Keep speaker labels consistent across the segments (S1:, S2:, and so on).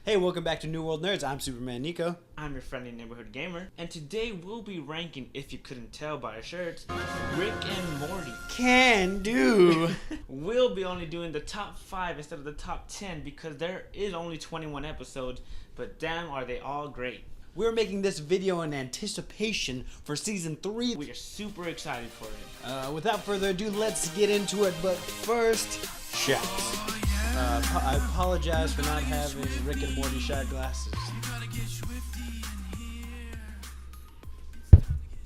S1: Hey, welcome back to New World Nerds. I'm Superman Nico.
S2: I'm your friendly neighborhood gamer, and today we'll be ranking, if you couldn't tell by our shirts, Rick and Morty.
S1: Can do.
S2: We'll be only doing the top 5 instead of the top 10 because there is only 21 episodes, but damn are they all great.
S1: We're making this video in anticipation for season 3.
S2: We are super excited for it.
S1: Without further ado, let's get into it. But first, shots. I apologize for not having Rick and Morty shot glasses.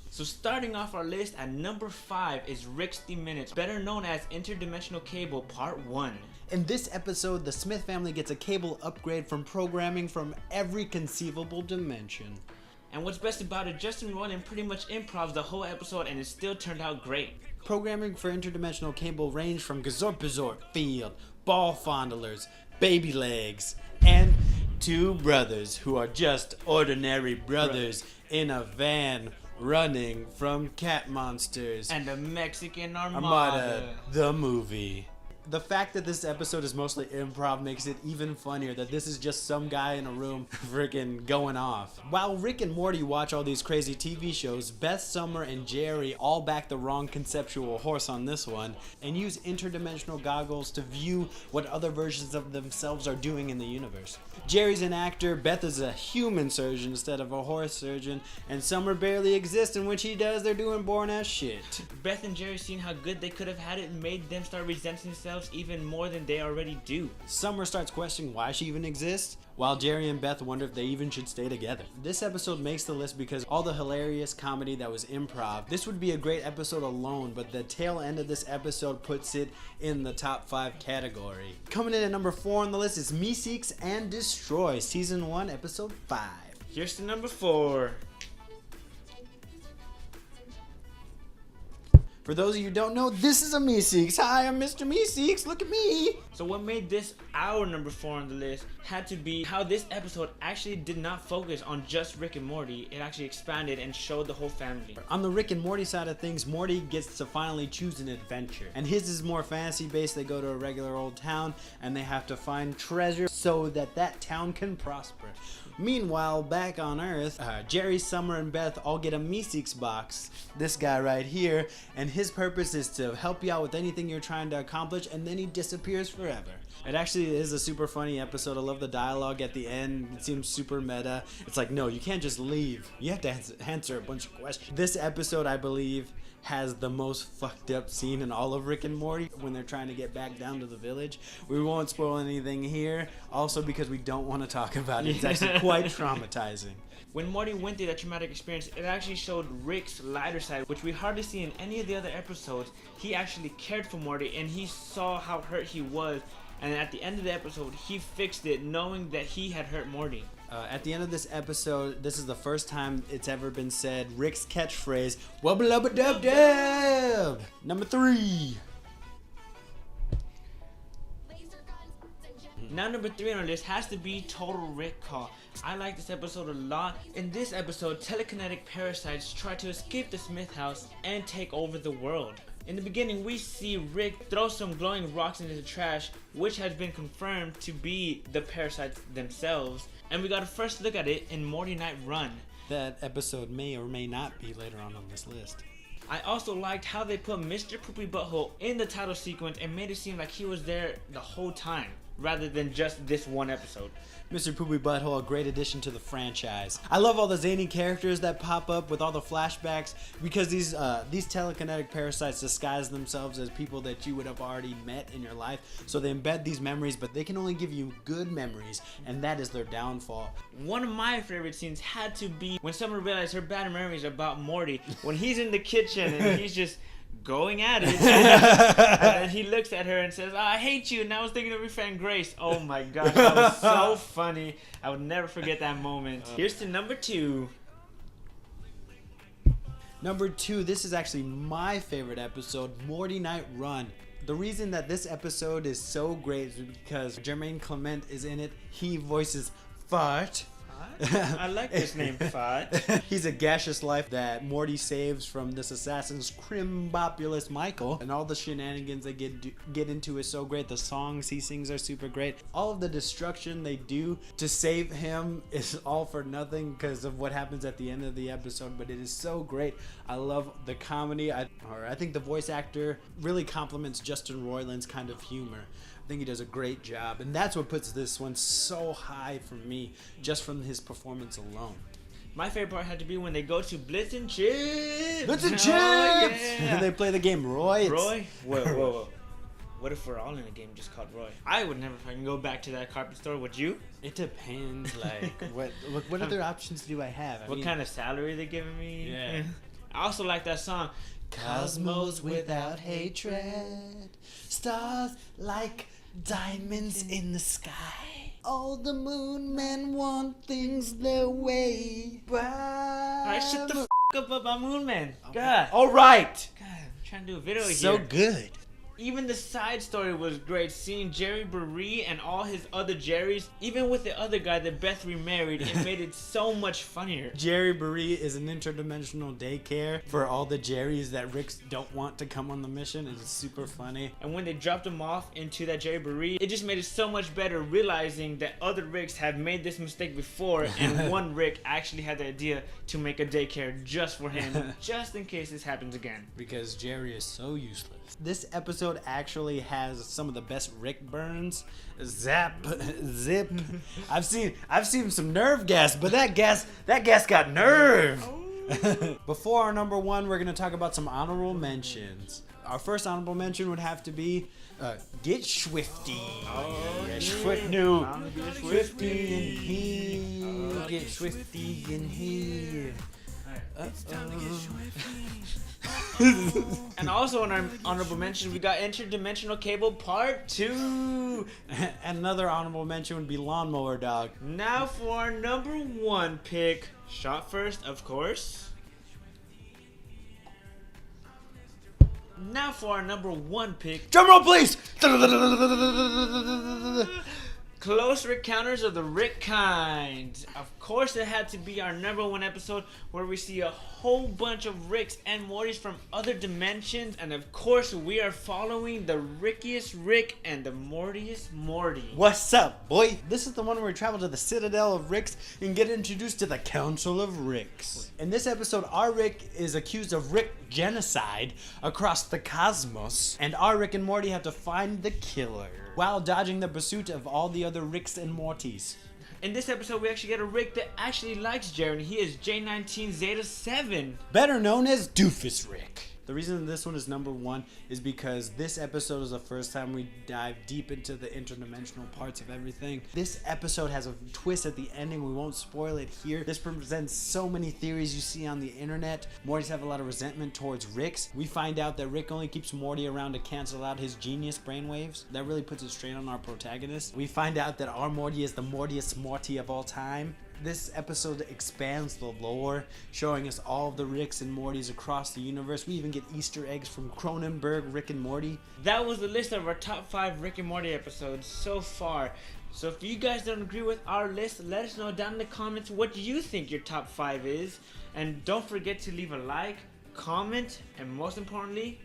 S2: So starting off our list at number 5 is Rick's Minutes, better known as Interdimensional Cable Part 1.
S1: In this episode, the Smith family gets a cable upgrade from programming from every conceivable dimension.
S2: And what's best about it, Justin Roiland pretty much improvs the whole episode and it still turned out great.
S1: Programming for Interdimensional Cable ranged from Gazorp Field, Ball Fondlers, Baby Legs, and two brothers who are just ordinary brothers in a van running from cat monsters.
S2: And the Mexican
S1: Armada, the movie. The fact that this episode is mostly improv makes it even funnier that this is just some guy in a room freaking going off. While Rick and Morty watch all these crazy TV shows, Beth, Summer, and Jerry all back the wrong conceptual horse on this one and use interdimensional goggles to view what other versions of themselves are doing in the universe. Jerry's an actor, Beth is a human surgeon instead of a horse surgeon, and Summer barely exists, and when she does, they're doing boring ass shit.
S2: Beth and Jerry seeing how good they could have had it made them start resenting themselves even more than they already do.
S1: Summer starts questioning why she even exists, while Jerry and Beth wonder if they even should stay together. This episode makes the list because all the hilarious comedy that was improv. This would be a great episode alone, but the tail end of this episode puts it in the top 5 category. Coming in at number 4 on the list is Meeseeks and Destroy, Season 1, Episode 5.
S2: Here's to number 4.
S1: For those of you who don't know, this is a Meeseeks. Hi, I'm Mr. Meeseeks. Look at me.
S2: So what made this our number 4 on the list had to be how this episode actually did not focus on just Rick and Morty. It actually expanded and showed the whole family.
S1: On the Rick and Morty side of things, Morty gets to finally choose an adventure. And his is more fantasy based. They go to a regular old town and they have to find treasure so that that town can prosper. Meanwhile, back on Earth, Jerry, Summer, and Beth all get a Meeseeks box. This guy right here, and his purpose is to help you out with anything you're trying to accomplish, and then he disappears forever. It actually is a super funny episode. I love the dialogue at the end. It seems super meta. It's like, no, you can't just leave. You have to answer a bunch of questions. This episode, I believe, has the most fucked up scene in all of Rick and Morty when they're trying to get back down to the village. We won't spoil anything here, also because we don't want to talk about it. It's actually quite traumatizing.
S2: When Morty went through that traumatic experience, it actually showed Rick's lighter side, which we hardly see in any of the other episodes. He actually cared for Morty and he saw how hurt he was, and at the end of the episode, he fixed it knowing that he had hurt Morty.
S1: At the end of this episode, this is the first time it's ever been said, Rick's catchphrase, wubba lubba dub dub. Number 3.
S2: Now number 3 on our list has to be Total Recall. I like this episode a lot. In this episode, telekinetic parasites try to escape the Smith house and take over the world. In the beginning, we see Rick throw some glowing rocks into the trash, which has been confirmed to be the parasites themselves. And we got a first look at it in Morty Night Run.
S1: That episode may or may not be later on this list.
S2: I also liked how they put Mr. Poopy Butthole in the title sequence and made it seem like he was there the whole time, rather than just this one episode.
S1: Mr. Poopy Butthole, a great addition to the franchise. I love all the zany characters that pop up with all the flashbacks because these telekinetic parasites disguise themselves as people that you would have already met in your life. So they embed these memories, but they can only give you good memories, and that is their downfall.
S2: One of my favorite scenes had to be when Summer realized her bad memories about Morty when he's in the kitchen and he's just going at it, and then he looks at her and says, I hate you, and I was thinking of your friend Grace. Oh my gosh, that was so funny. I would never forget that moment. Here's to number 2.
S1: Number 2, this is actually my favorite episode, Morty Night Run. The reason that this episode is so great is because Jermaine Clement is in it. He voices Fart.
S2: I like this name, Fudge.
S1: He's a gaseous life that Morty saves from this assassin's Crimbopulous Michael. And all the shenanigans they get into is so great. The songs he sings are super great. All of the destruction they do to save him is all for nothing because of what happens at the end of the episode. But it is so great. I love the comedy. I think the voice actor really complements Justin Roiland's kind of humor. I think he does a great job, and that's what puts this one so high for me, just from his performance alone.
S2: My favorite part had to be when they go to Blitz and Chips.
S1: Blitz and Chips!
S2: Yeah.
S1: And they play the game Roy.
S2: Roy? Whoa. What if we're all in a game just called Roy? I would never fucking go back to that carpet store, would you?
S1: It depends, like, what other options do I have?
S2: What kind of salary they giving me?
S1: Yeah.
S2: I also like that song.
S1: Cosmos without hatred, stars like diamonds in the sky. All the moon men want things their way.
S2: Alright, shut the up about Moon Man. God.
S1: Alright!
S2: God, I'm trying to do a video here.
S1: So good.
S2: Even the side story was great. Seeing Jerry Baree and all his other Jerrys, even with the other guy that Beth remarried, it made it so much funnier.
S1: Jerry Baree is an interdimensional daycare for all the Jerrys that Ricks don't want to come on the mission. It's super funny.
S2: And when they dropped him off into that Jerry Baree, it just made it so much better realizing that other Ricks have made this mistake before and one Rick actually had the idea to make a daycare just for him, just in case this happens again.
S1: Because Jerry is so useless. This episode actually has some of the best Rick burns. Zap, zip. I've seen some nerve gas, but that gas got nerve. Before our number one, we're gonna talk about some honorable mentions. Our first honorable mention would have to be get Schwifty.
S2: Oh,
S1: Get
S2: yeah.
S1: Schwifty in here. Get Schwifty in here.
S2: And also in our honorable mention, we got Interdimensional Cable Part 2.
S1: And another honorable mention would be Lawnmower Dog.
S2: Now for our number one pick. Shot first, of course. Now for our number one pick.
S1: Drum roll, please!
S2: Close Encounters of the Rick Kind. Of course, it had to be our number one episode where we see a whole bunch of Ricks and Mortys from other dimensions. And of course, we are following the Rickiest Rick and the Mortiest Morty.
S1: What's up, boy? This is the one where we travel to the Citadel of Ricks and get introduced to the Council of Ricks. In this episode, our Rick is accused of Rick genocide across the cosmos, and our Rick and Morty have to find the killer while dodging the pursuit of all the other Ricks and Mortys.
S2: In this episode, we actually get a Rick that actually likes Jerry. He is J19 Zeta 7.
S1: Better known as Doofus Rick. The reason this one is number one is because this episode is the first time we dive deep into the interdimensional parts of everything. This episode has a twist at the ending. We won't spoil it here. This presents so many theories you see on the internet. Mortys have a lot of resentment towards Ricks. We find out that Rick only keeps Morty around to cancel out his genius brainwaves. That really puts it straight on our protagonist. We find out that our Morty is the Mortiest Morty of all time. This episode expands the lore, showing us all of the Ricks and Mortys across the universe. We even get Easter eggs from Cronenberg, Rick and Morty.
S2: That was the list of our top 5 Rick and Morty episodes so far. So if you guys don't agree with our list, let us know down in the comments what you think your top 5 is. And don't forget to leave a like, comment, and most importantly,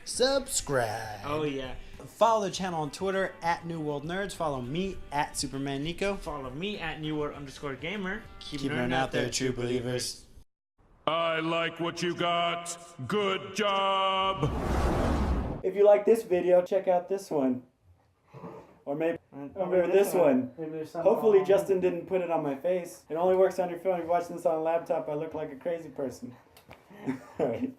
S1: subscribe.
S2: Oh yeah.
S1: Follow the channel on Twitter at New World Nerds. Follow me at Superman Nico.
S2: Follow me at NewWorld_Gamer.
S1: Keep nerding out there, true believers.
S3: I like what you got. Good job.
S1: If you like this video, check out this one. Or maybe this one. Hopefully Justin didn't put it on my face. It only works on your phone. If you're watching this on a laptop, I look like a crazy person. Alright.